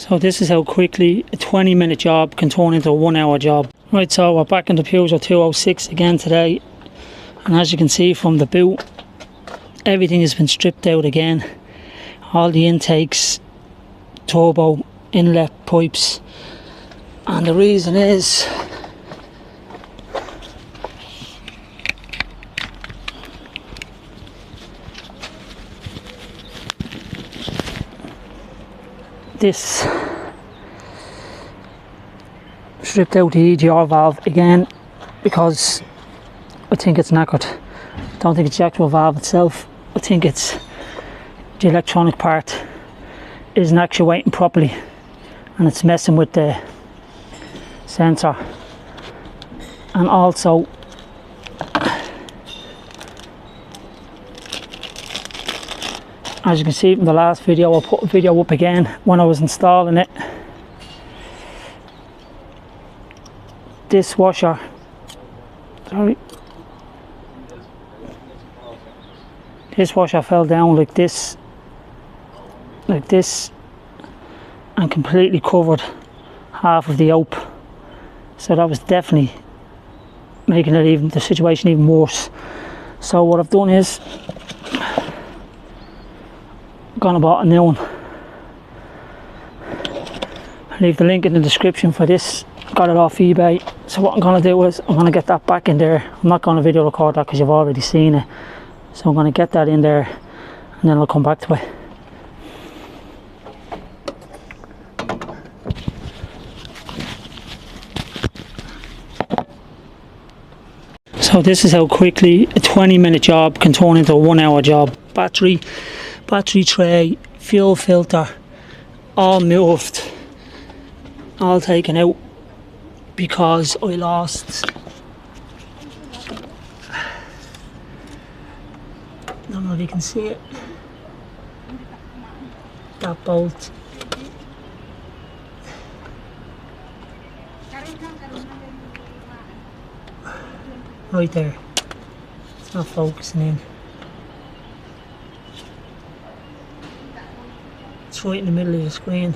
So this is how quickly a 20-minute job can turn into a 1-hour job. Right, so we're back in the Peugeot 206 again today, and as you can see from the boot, everything has been stripped out again. All the intakes, turbo, inlet pipes, and the reason is this stripped out the EGR valve again because I think it's knackered. I don't think it's the actual valve itself. I think it's the electronic part isn't actuating properly and it's messing with the sensor. And also as you can see from the last video, I'll put a video up again when I was installing it. This washer, this washer fell down like this, and completely covered half of the ope. So that was definitely making it the situation even worse. So what I've done is gone and bought a new one. I'll leave the link in the description for this. Got it off eBay. So what I'm going to do is I'm going to get that back in there. I'm not going to video record that because you've already seen it. So I'm going to get that in there and then I'll come back to it. So this is how quickly a 20-minute job can turn into a 1-hour job. Battery tray, fuel filter, all moved, all taken out because I lost, I don't know if you can see it, that bolt. Right there, it's not focusing in. It's right in the middle of the screen,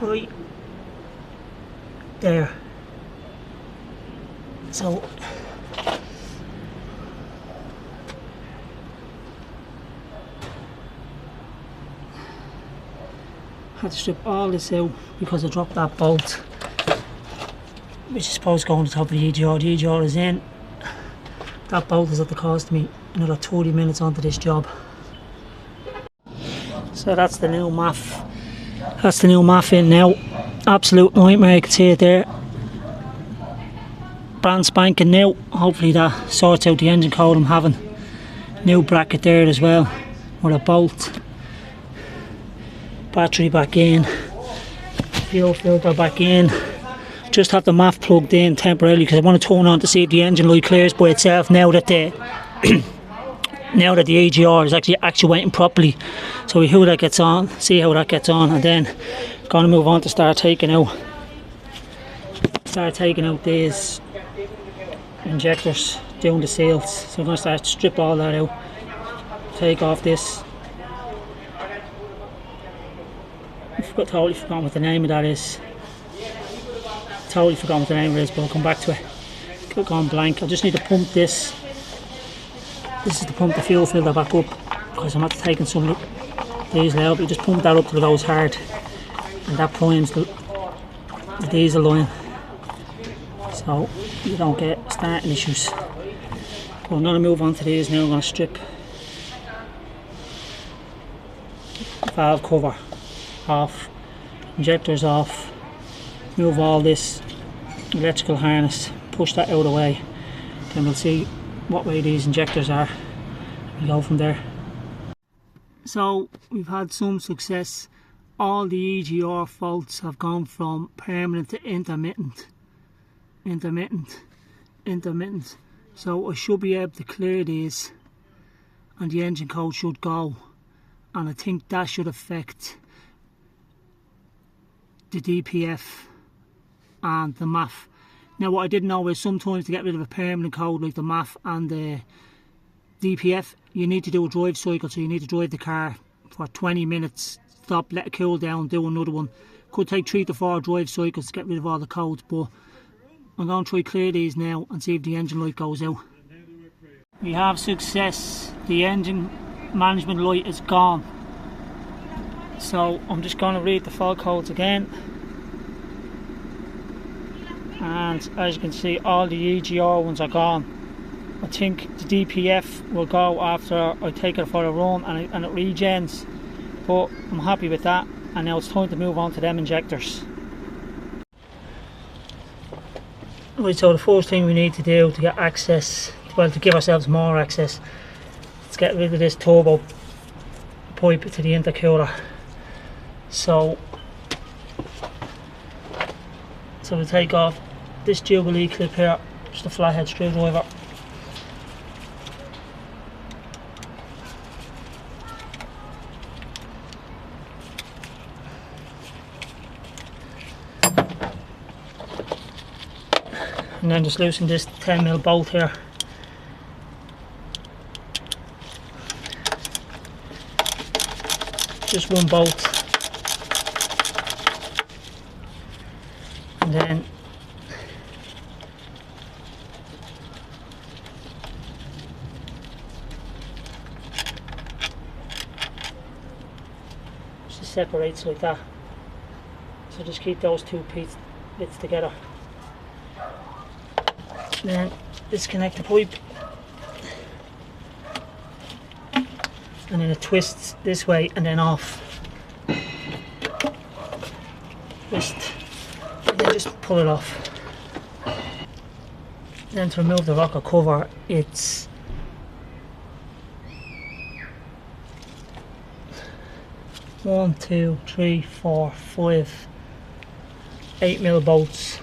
right there. So I had to strip all this out because I dropped that bolt, which is supposed to go on the top of the EGR. The EGR is in. That bolt is at the cost of me another 30 minutes onto this job. So that's the new MAF. That's the new MAF in now. Absolute nightmare, you can see it there. Brand spanking new. Hopefully that sorts out the engine code I'm having. New bracket there as well with a bolt. Battery back in. Fuel filter back in. Just have the MAF plugged in temporarily because I want to turn on to see if the engine light clears by itself now that the now that the EGR is actually actuating properly. So we see how that gets on, and then going to move on to start taking out these injectors, doing the seals. So I'm going to start to strip all that out, take off this. I've totally forgotten what the name of that is. But I'll come back to it. Click on blank. I just need to pump this. This is to pump the fuel filter back up because I'm not taking some of diesel out. But you just pump that up till it goes hard, and that primes the diesel line, so you don't get starting issues. But I'm going to move on to these now. I'm going to strip valve cover off, injectors off, move all this electrical harness, push that out of the way, then we'll see what way these injectors are and go from there. So we've had some success. All the EGR faults have gone from permanent to intermittent. So I should be able to clear these and the engine code should go, and I think that should affect the DPF and the MAF. Now what I didn't know is sometimes to get rid of a permanent code like the MAF and the DPF, you need to do a drive cycle. So you need to drive the car for 20 minutes stop, let it cool down, do another one. Could take 3 to 4 drive cycles to get rid of all the codes, but I'm going to try clear these now and see if the engine light goes out. We have success. The engine management light is gone. So I'm just going to read the fault codes again. And as you can see, all the EGR ones are gone. I think the DPF will go after I take it for a run and it regens, but I'm happy with that, and now it's time to move on to them injectors. Right, so the first thing we need to do to get access, well, to give ourselves more access, is get rid of this turbo pipe to the intercooler. So we'll take off this Jubilee clip here, just a flathead screwdriver. And then just loosen this 10mm bolt here. Just one bolt. And then just separates like that. So just keep those two bits together. Then disconnect the pipe, and then it twists this way and then off. Twist, and then just pull it off. Then to remove the rocker cover, it's 1, 2, 3, 4, 5 8mm bolts.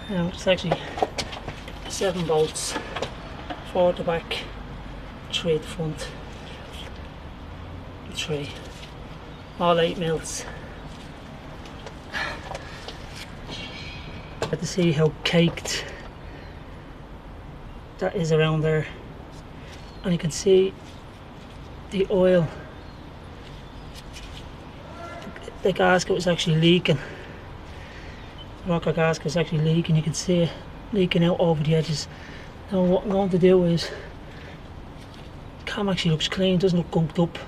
Now it's actually 7 bolts, 4 at the back, 3 at the front, 3, all 8mm. Got to see how caked that is around there, and you can see the oil, the gasket was actually leaking. Rocker gasket is actually leaking, you can see it leaking out over the edges. Now what I'm going to do is, the cam actually looks clean, doesn't look gunked up,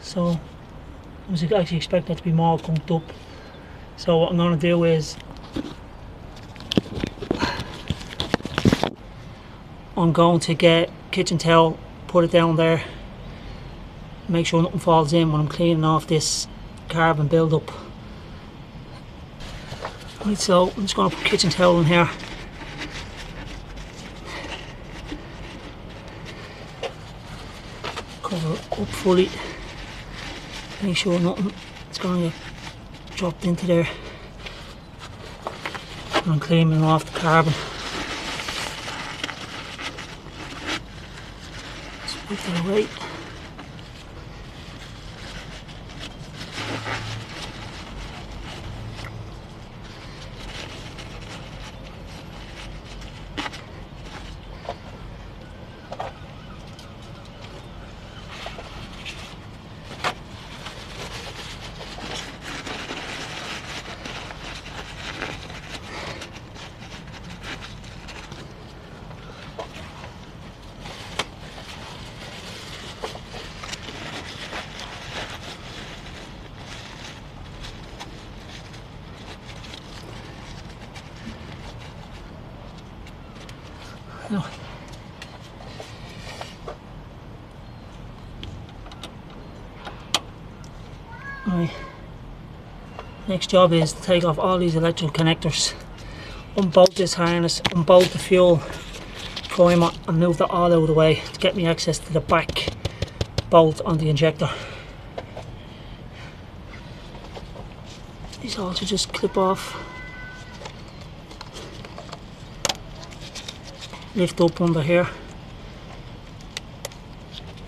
so I was actually expecting it to be more gunked up. So what I'm going to do is, I'm going to get kitchen towel, put it down there, make sure nothing falls in when I'm cleaning off this carbon build up. Right, so I'm just going to put kitchen towel in here. Cover it up fully. Make sure nothing is going to get dropped into there. And I'm cleaning off the carbon. Just put that away. Now, my next job is to take off all these electrical connectors, unbolt this harness, unbolt the fuel primer and move that all out of the way to get me access to the back bolt on the injector. These all should just clip off, lift up under here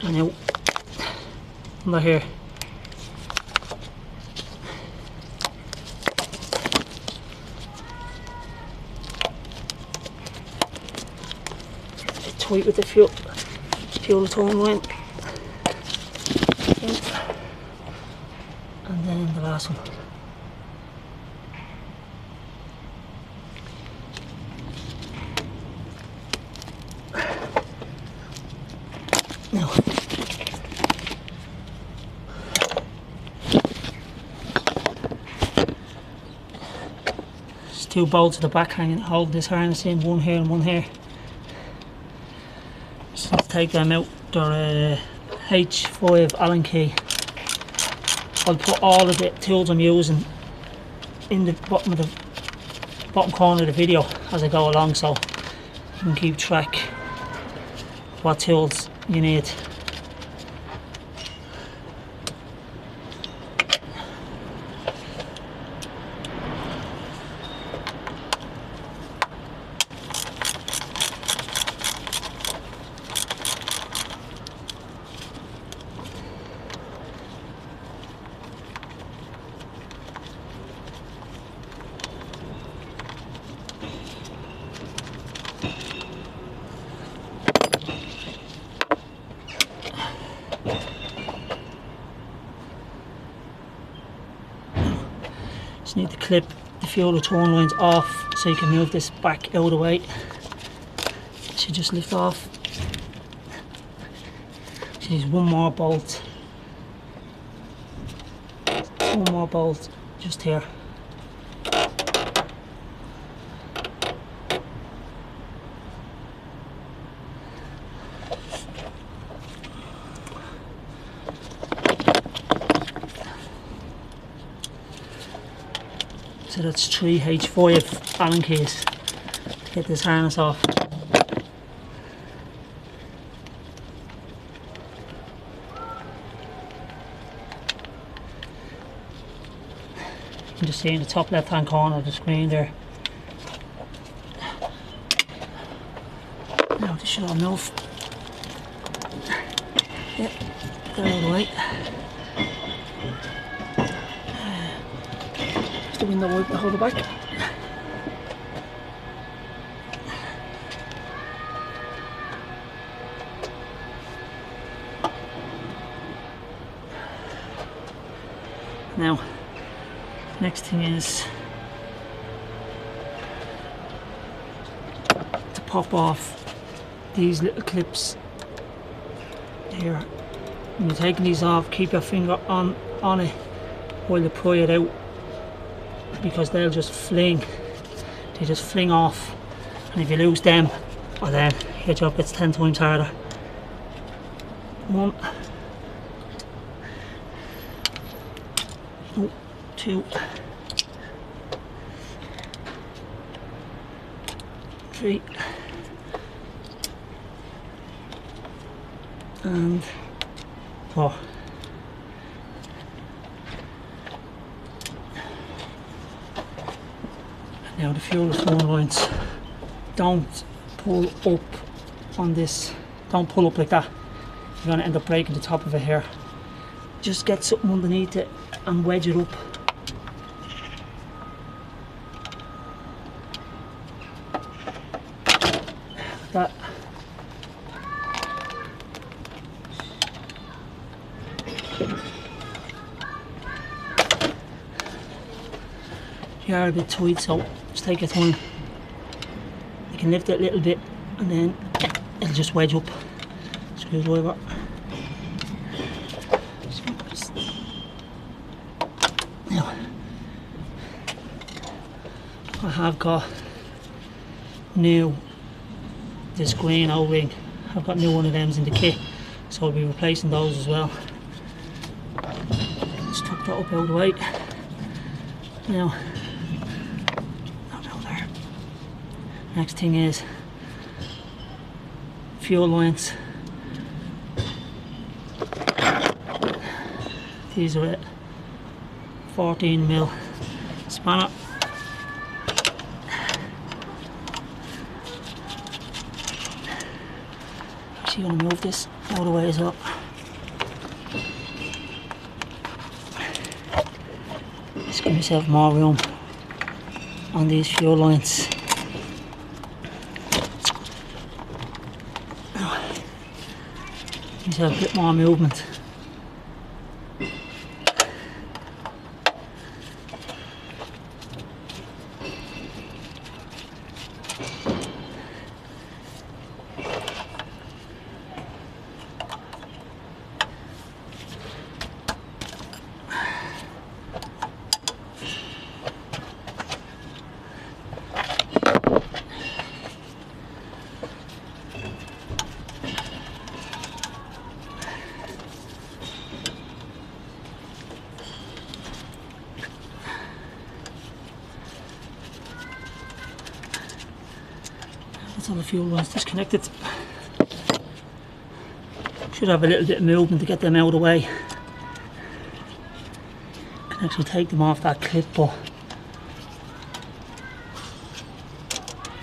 and out under here. Tight with the fuel tone line, and then the last one. Now, there's two bolts at the back hanging, hold this harness in, one here and one here. So let's take them out. They're H5 Allen key. I'll put all of the tools I'm using in the bottom corner of the video as I go along, so you can keep track of what tools you need. Just need to clip the fuel return lines off so you can move this back out of the way. It should just lift off. So there's one more bolt just here. So that's 3 H5 Allen keys to get this harness off. You can just see in the top left hand corner of the screen there. Now this should all move. Yep, get out of the way. The window wipe to hold it back. Now, next thing is to pop off these little clips here. When you're taking these off, keep your finger on it while you pry it out, because they'll just fling off, and if you lose them, well then your job gets 10 times harder. 1, 2, 3, and 4. Now the fuel return lines, don't pull up on this, don't pull up like that, you're going to end up breaking the top of it here. Just get something underneath it and wedge it up. Like that. You are a bit tight, so just take your time. You can lift it a little bit and then it'll just wedge up. Screwdriver. Now, I have got new this green O-ring. I've got new one of them in the kit, so I'll be replacing those as well. Let's tuck that up out of the way. Now, not out there. Next thing is fuel lines. These are it. 14mm spanner. Actually going to move this out of the way as well. Just give myself more room on these fuel lines. Give myself a bit more movement. That's all the fuel lines disconnected. Should have a little bit of movement to get them out of the way. Can actually take them off that clip, but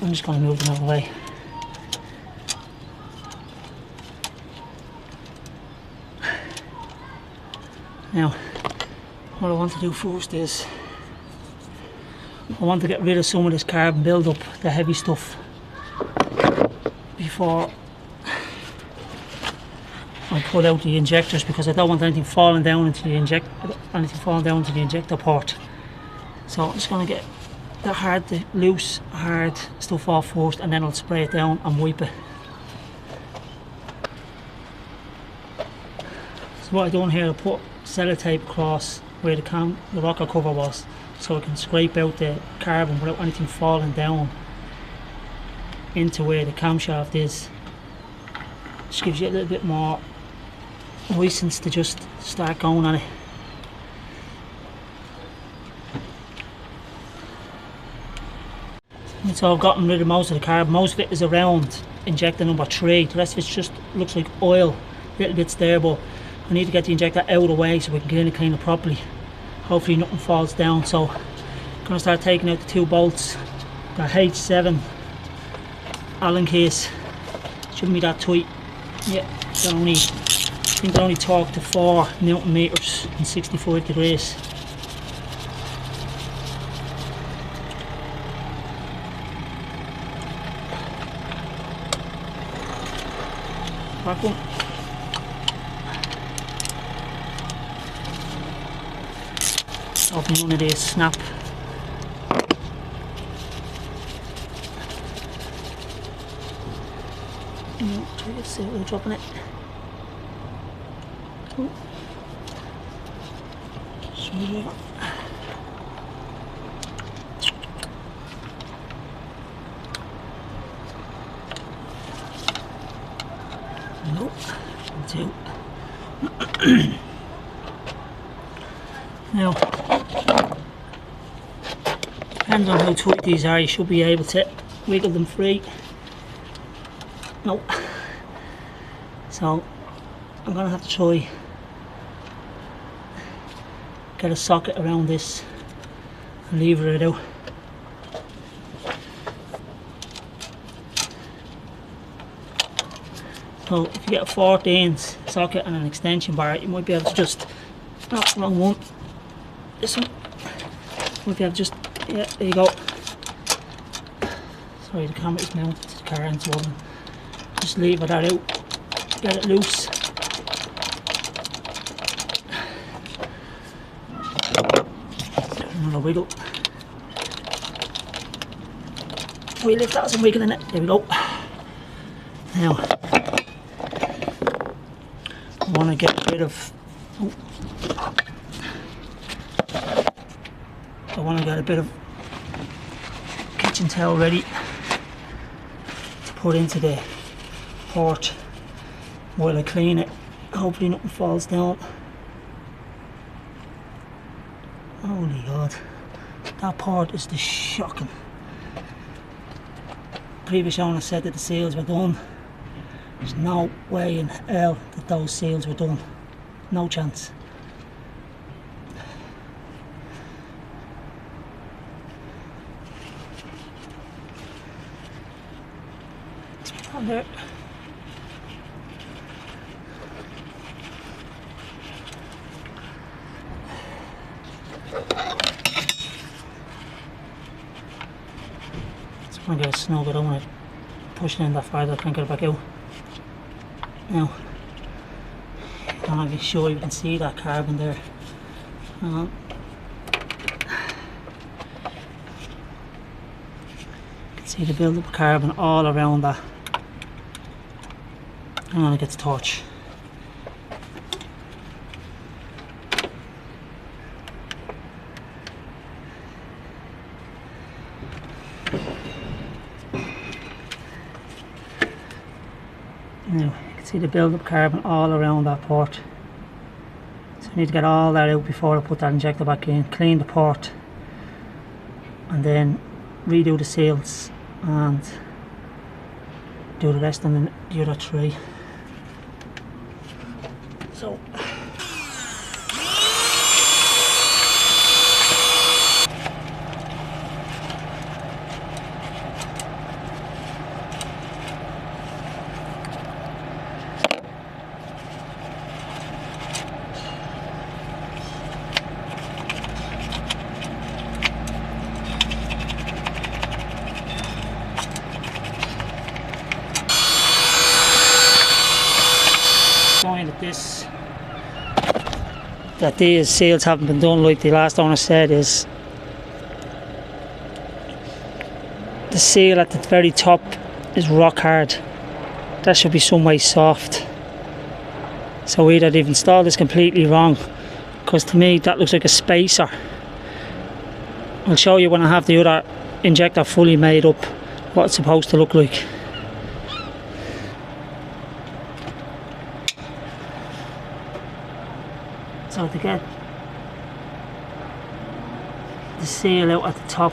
I'm just going to move them out of the way. Now, what I want to do first is I want to get rid of some of this carbon build-up, the heavy stuff, before I pull out the injectors, because I don't want anything falling down into the injector port. So I'm just going to get the loose, hard stuff off first, and then I'll spray it down and wipe it. So what I've done here, I put sellotape across where the rocker cover was, so I can scrape out the carbon without anything falling down into where the camshaft is. Just gives you a little bit more license to just start going on it. And so I've gotten rid of most of the carbon. Most of it is around injector number 3. The rest of it just looks like oil, little bits there, but I need to get the injector out of the way so we can clean it properly. Hopefully nothing falls down. So I'm going to start taking out the 2 bolts. The H7 Allen case. Shouldn't be that tight. Yeah, I think they're only torqued to 4 Newton meters and 65 degrees. Back one. Hoping none of these snap. Try to see what we're dropping it. Oh. Smooth over. Nope. 2. Now, depends on how tight these are, you should be able to wiggle them free. Nope. So I'm gonna have to try get a socket around this and lever it out. So if you get a 14's socket and an extension bar, you might be able to just, oh, wrong one, this one, might be able to just, yeah, there you go. Sorry, the camera is mounted to the car and so on. Just lever that out, get it loose. Another wiggle. We lift that some wiggle in it, there we go. Now, I want to get rid of, a bit of kitchen towel ready to put into the port while I clean it. Hopefully nothing falls down. Holy God, that port is just shocking. Previous owner said that the seals were done. There's no way in hell that those seals were done. No chance. Let's put that there. I'm going to get it snug, I don't want to push it in that far that I can't get it back out. Now, I'm not even sure you can see that carbon there. Hang on. You can see the build-up of carbon all around that. I'm going to get the torch. Now, you can see the build-up carbon all around that port. So I need to get all that out before I put that injector back in, clean the port, and then redo the seals and do the rest on the other three. So that these seals haven't been done like the last owner said is the seal at the very top is rock hard. That should be some way soft. So either they've installed this completely wrong, because to me that looks like a spacer. I'll show you when I have the other injector fully made up what it's supposed to look like. So to get the seal out at the top,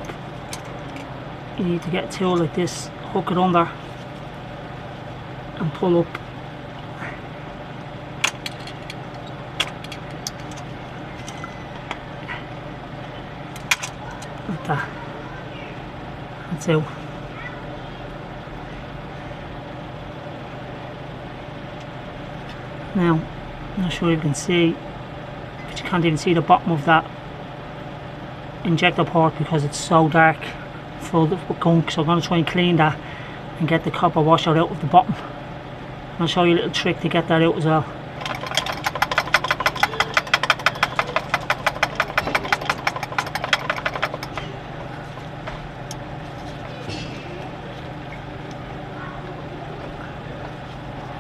you need to get a tool like this, hook it under and pull up. Like that. That's out. Now, I'm not sure you can see, but you can't even see the bottom of that injector port because it's so dark, full of gunk. So I'm going to try and clean that and get the copper washer out of the bottom. I'll show you a little trick to get that out as well.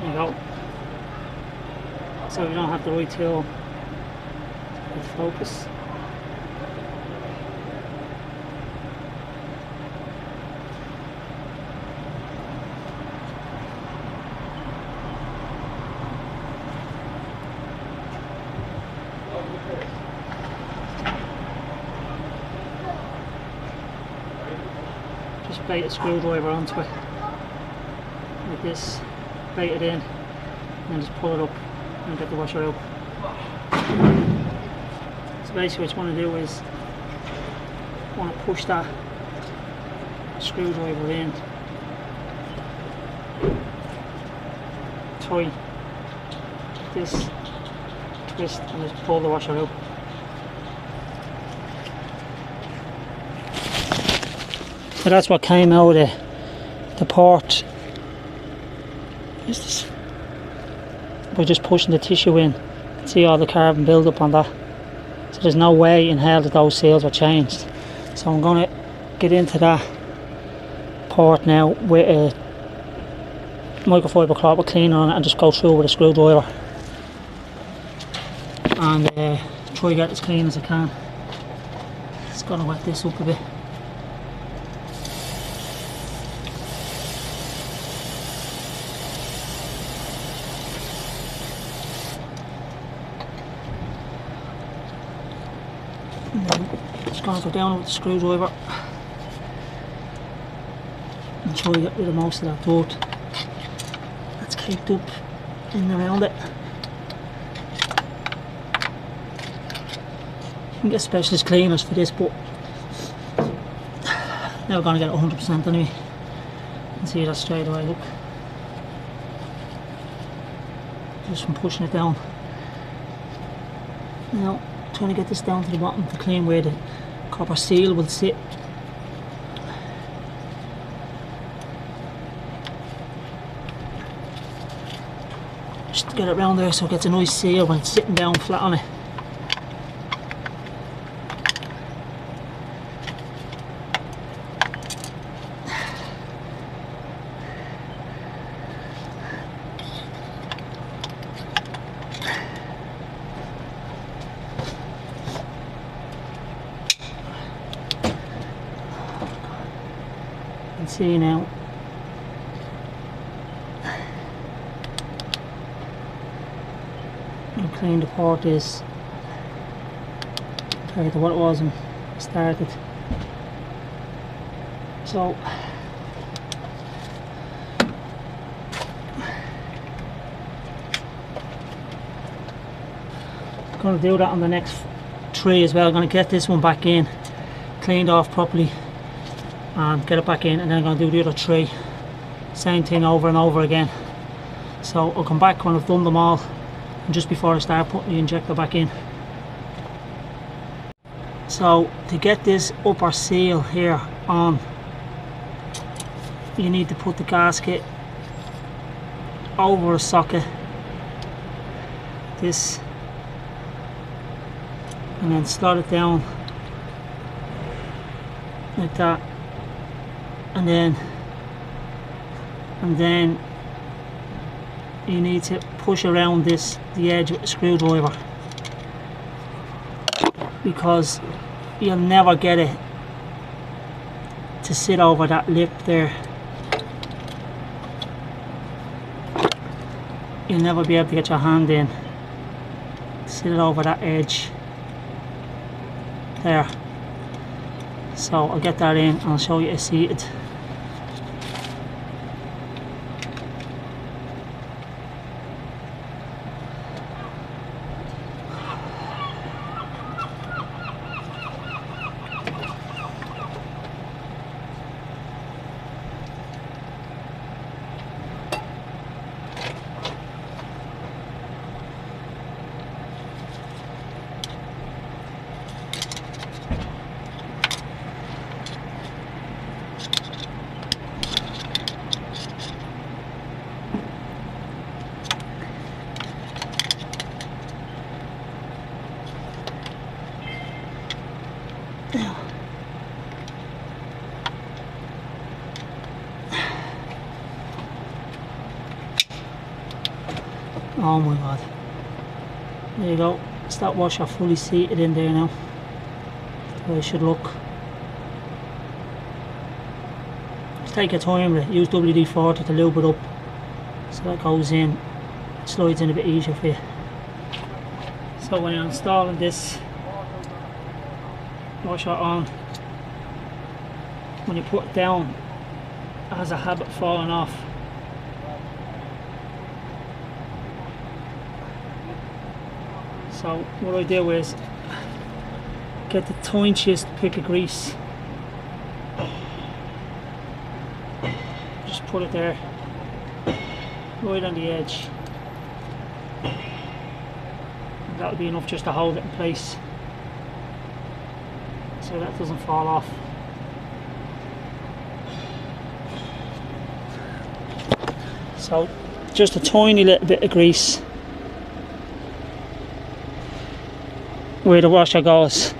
There you go. So we don't have the right tool to focus. Just bait a screwdriver onto it like this, bait it in, and then just pull it up and get the washer out. So basically what you want to do is you want to push that screwdriver in, tight, like this, twist, and just pull the washer out. So that's what came out of the port. Is this? By just pushing the tissue in, you can see all the carbon build up on that. So there's no way in hell that those seals are changed. So I'm going to get into that port now with a microfiber cloth with cleaner on it and just go through with a screwdriver and try to get it as clean as I can. Just going to wet this up a bit. And then just going to go down with the screwdriver and try to get rid of most of that dirt that's caked up in and around it. You can get specialist cleaners for this, but now we're going to get it 100% anyway. You can see that straight away, look. Just from pushing it down. Now, trying to get this down to the bottom to clean where the copper seal will sit. Just to get it around there so it gets a nice seal when it's sitting down flat on it. You can see now how clean the port is compared to what it was when it started. So I'm going to do that on the next tray as well. I'm going to get this one back in, cleaned off properly, and get it back in, and then I'm going to do the other tray, same thing over and over again. So I'll come back when I've done them all, and just before I start putting the injector back in. So to get this upper seal here on, you need to put the gasket over a socket, this, and then slot it down like that, and then you need to push around the edge with a screwdriver, because you'll never get it to sit over that lip there. You'll never be able to get your hand in, sit it over that edge there. So I'll get that in and I'll show you it seated. Oh my god. There you go. It's that washer fully seated in there now. That's the way it should look. Just take your time with it. Use WD-40 to lube it up so that goes in, slides in a bit easier for you. So when you're installing this washer on, when you put it down, it has a habit of falling off. So what I do is get the tiniest pick of grease, just put it there, right on the edge. And that'll be enough just to hold it in place so that doesn't fall off. So just a tiny little bit of grease where the washer goes,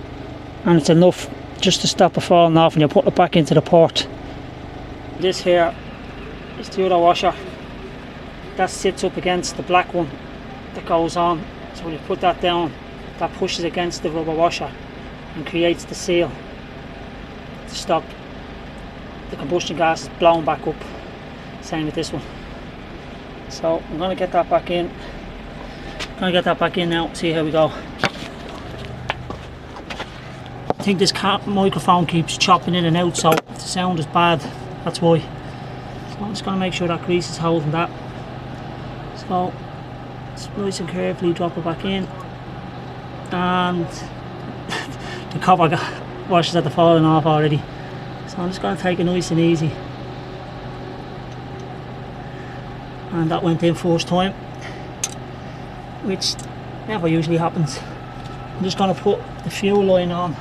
and it's enough just to stop it falling off, and you put it back into the port. This here is the other washer that sits up against the black one that goes on. So when you put that down, that pushes against the rubber washer and creates the seal to stop the combustion gas blowing back up. Same with this one. So I'm going to get that back in. I'm going to get that back in now, see how we go. think this microphone keeps chopping in and out, so if the sound is bad, that's why. So I'm just going to make sure that grease is holding that. So just nice and carefully drop it back in, and the cover washes at the falling off already. So I'm just going to take it nice and easy. And that went in first time, which never usually happens. I'm just going to put the fuel line on.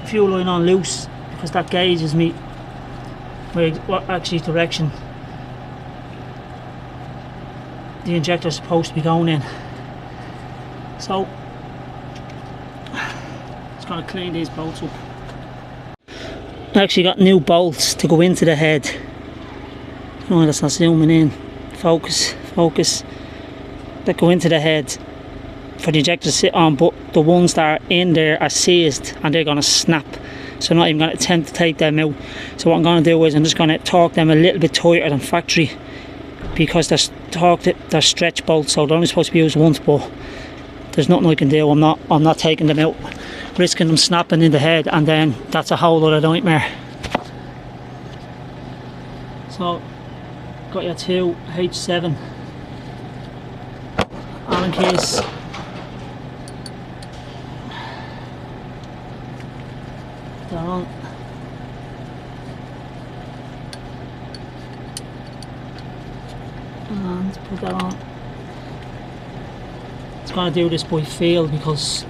Fuel line on loose, because that gauges me what actually direction the injector is supposed to be going in. So just going to clean these bolts up. I actually got new bolts to go into the head. Oh, that's not zooming in. Focus. That go into the head for the injector to sit on, but the ones that are in there are seized and they're going to snap. So I'm not even going to attempt to take them out. So what I'm going to do is I'm just going to torque them a little bit tighter than factory, because they're stretch bolts, so they're only supposed to be used once, but there's nothing I can do. I'm not taking them out, risking them snapping in the head, and then that's a whole other nightmare. So got your two H7 Allen keys. They're on. And put that on. It's going to do this by feel, because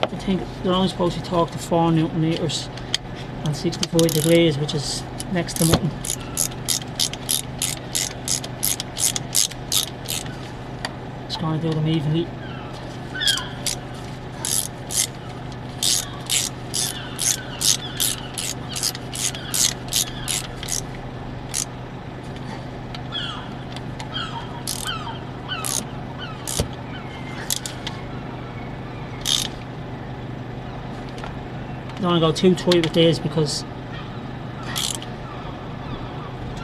I think they're only supposed to torque to 4 Newton meters and 65 degrees, which is next to nothing. Just going to do them evenly. I don't want to go too tight with these, because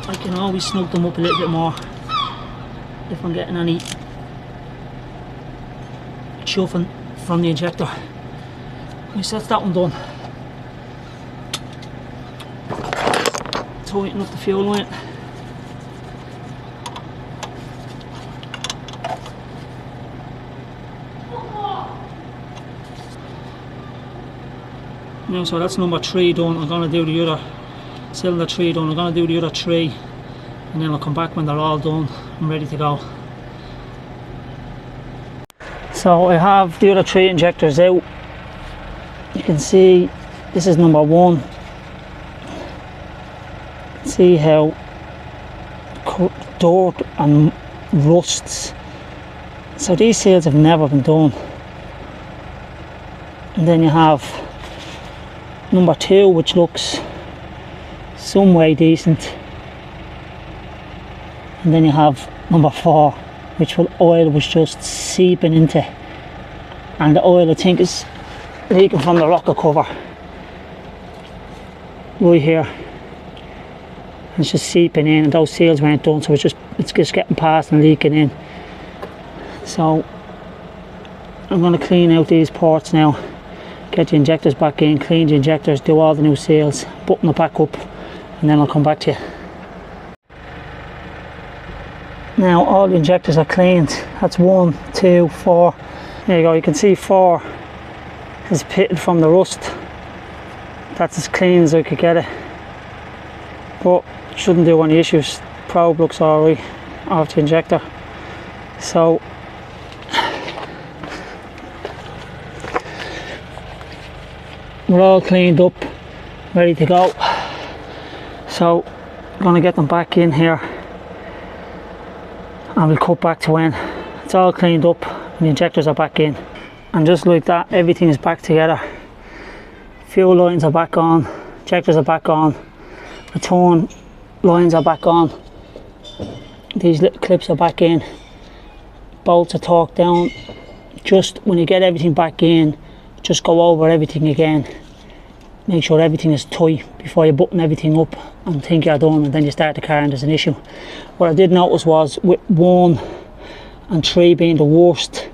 I can always snug them up a little bit more if I'm getting any chuffing from the injector. So that's that one done. Tighten up the fuel line. Now, so that's number 3 done. I'm going to do the other cylinder 3 done. I'm going to do the other 3, and then I'll come back when they're all done and ready to go. So I have the other 3 injectors out. You can see this is number 1. See how dirt and rusts. So these seals have never been done. And then you have number 2, which looks some way decent, and then you have number 4, which the oil was just seeping into, and the oil I think is leaking from the rocker cover right here. It's just seeping in, and those seals weren't done, so it's just getting past and leaking in. So I'm going to clean out these ports now, get the injectors back in, clean the injectors, do all the new seals, button it back up, and then I'll come back to you. Now all the injectors are cleaned. That's 1, 2, 4. There you go, you can see 4 is pitted from the rust. That's as clean as I could get it, but shouldn't do any issues. Probe looks alright off the injector. So we're all cleaned up, ready to go. So I'm going to get them back in here, and we'll cut back to when it's all cleaned up and the injectors are back in. And just like that, everything is back together. Fuel lines are back on, injectors are back on, return lines are back on, these little clips are back in, bolts are torqued down. Just when you get everything back in, just go over everything again, make sure everything is tight before you button everything up and think you're done, and then you start the car and there's an issue. What I did notice was, with 1 and 3 being the worst,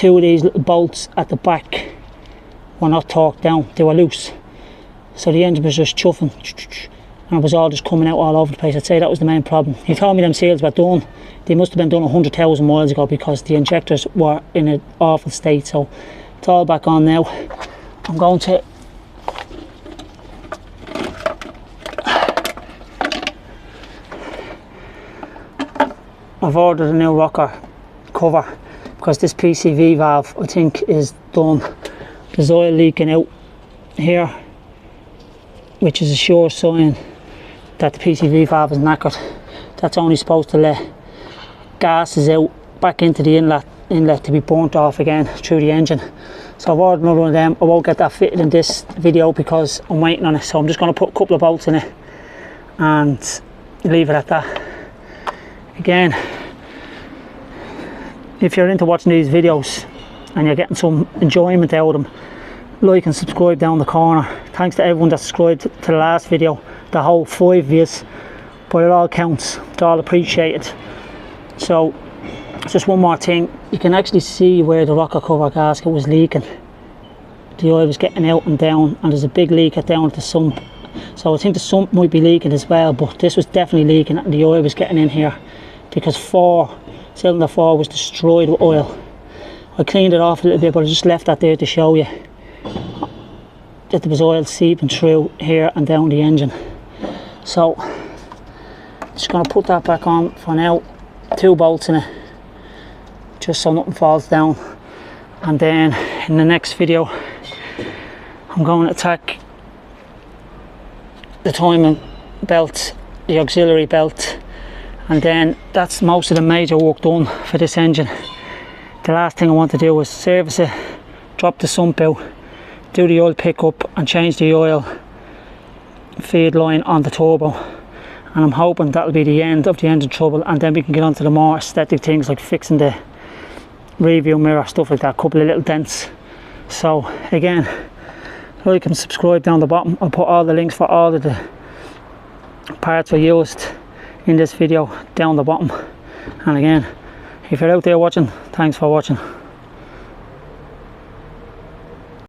two of these little bolts at the back were not torqued down, they were loose. So the engine was just chuffing, and it was all just coming out all over the place. I'd say that was the main problem. He told me them seals were done, they must have been done 100,000 miles ago, because the injectors were in an awful state. So it's all back on now. I'm going to I've ordered a new rocker cover, because this PCV valve I think is done. There's oil leaking out here, which is a sure sign that the PCV valve is knackered. That's only supposed to let gases out back into the inlet to be burnt off again through the engine. So I've ordered another one of them. I won't get that fitted in this video because I'm waiting on it, so I'm just going to put a couple of bolts in it and leave it at that. Again, if you're into watching these videos and you're getting some enjoyment out of them, like and subscribe down the corner. Thanks to everyone that subscribed to the last video, the whole 5 views, but it all counts, it's all appreciated. So just one more thing, you can actually see where the rocker cover gasket was leaking. The oil was getting out and down, and there's a big leak down at the sump. So I think the sump might be leaking as well, but this was definitely leaking and the oil was getting in here, because cylinder 4 was destroyed with oil. I cleaned it off a little bit, but I just left that there to show you that there was oil seeping through here and down the engine. So just going to put that back on for now, 2 bolts in it, just so nothing falls down. And then in the next video I'm going to attack the timing belt, the auxiliary belt, and then that's most of the major work done for this engine. The last thing I want to do is service it, drop the sump out, do the oil pickup and change the oil feed line on the turbo, and I'm hoping that'll be the end of the engine trouble, and then we can get on to the more aesthetic things like fixing the rear view mirror, stuff like that, a couple of little dents. So again, like and subscribe down the bottom. I'll put all the links for all of the parts I used in this video down the bottom. And again, if you're out there watching, thanks for watching.